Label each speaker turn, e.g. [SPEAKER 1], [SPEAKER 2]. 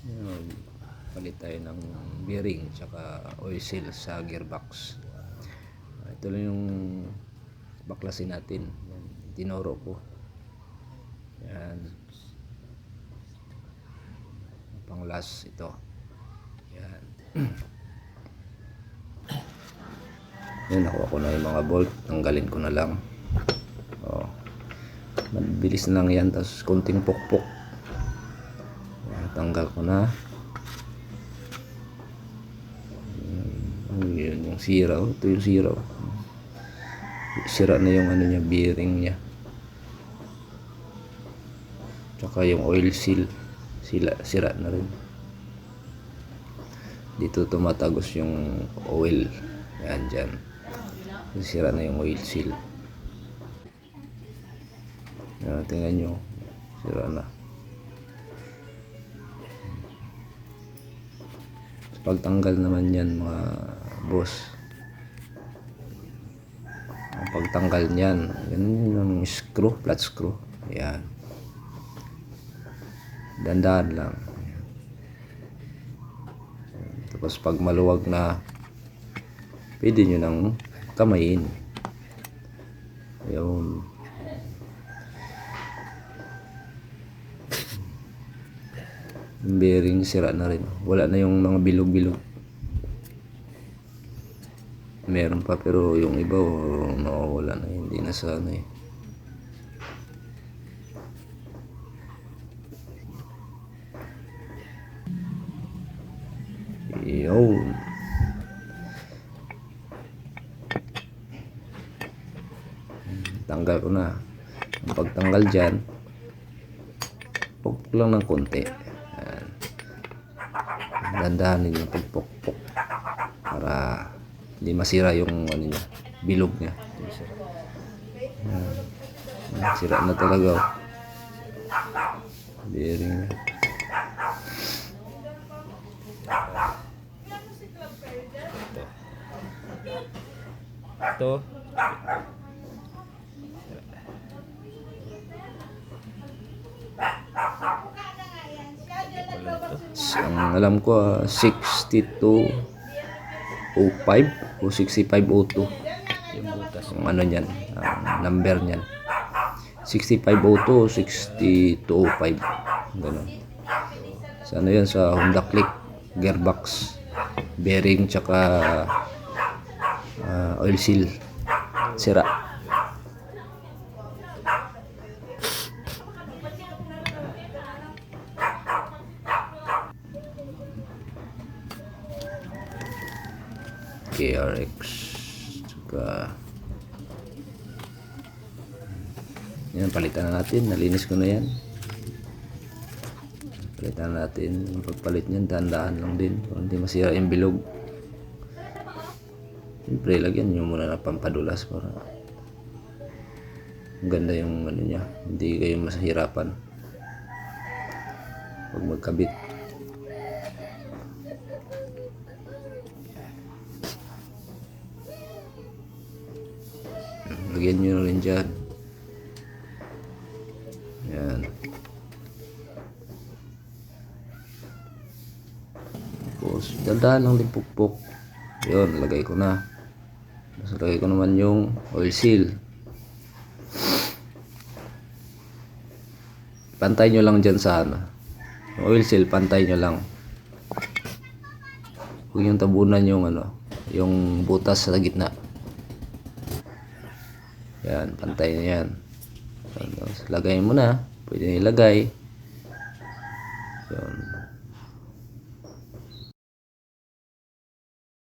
[SPEAKER 1] Yun, palit tayo ng bearing tsaka oil seal sa gearbox. Ito lang yung baklasin natin. Yan, tinuro ko. Yan. Pang last ito. Yan. Yan, nakuha ko na yung mga bolt. Tanggalin ko na lang. Oh. Mabilis na lang yan. Tapos konting pukpok. Yan, tanggal ko na. Yun, yung sira. Ito yung sira. Sira na yung ano niya, bearing niya. Tsaka yung oil seal. Sira na rin. Dito tumatagos yung oil. Yan dyan. Sira na yung oil seal. Yan, tingnan nyo. Sira na. Pagtanggal naman yan mga boss. Ang pagtanggal niyan, ganun yung screw, flat screw. Yan. Dandan lang. Tapos pag maluwag na, pwede nyo nang kamayin. Ayun. Yung bearing sira na rin. Wala na yung mga bilog-bilog. Meron pa pero yung iba nawawala na. Hindi na sana eh. Yun. Tanggal ko na. Ang pagtanggal dyan, pukpok lang ng konti. Yan. Dandahanin yung pagpukpok para hindi masira yung ano niya, bilog niya. Yan. Sira na talaga. Bearing niya. Ito. Ang alam ko 6205 o 6502 yung butas, yung ano niyan, ang number niyan 6502 o 6205 ganun. Sa ano yan, sa Honda Click gearbox, bearing tsaka oil seal sira. KRX tsaka yan, palitan na natin. Nalinis ko na yan. Palitan na natin. Ang pagpalit niyan, dahan-dahan lang din para hindi masira yung bilog. Siyempre lagyan nyo muna ng pampadulas para ganda yung ano niya, hindi kayo masahirapan pag magkabit. Lagyan nyo na rin dyan. Yan. Tapos dandahan lang din pukpok. Yun, lagay ko na. Tapos lagay ko naman yung oil seal. Pantay nyo lang dyan sa ano, oil seal, pantay nyo lang. Huwag yung tabunan yung ano, yung butas sa gitna. Yan, pantay na yan. Tapos lagay mo na. Pwede nilagay.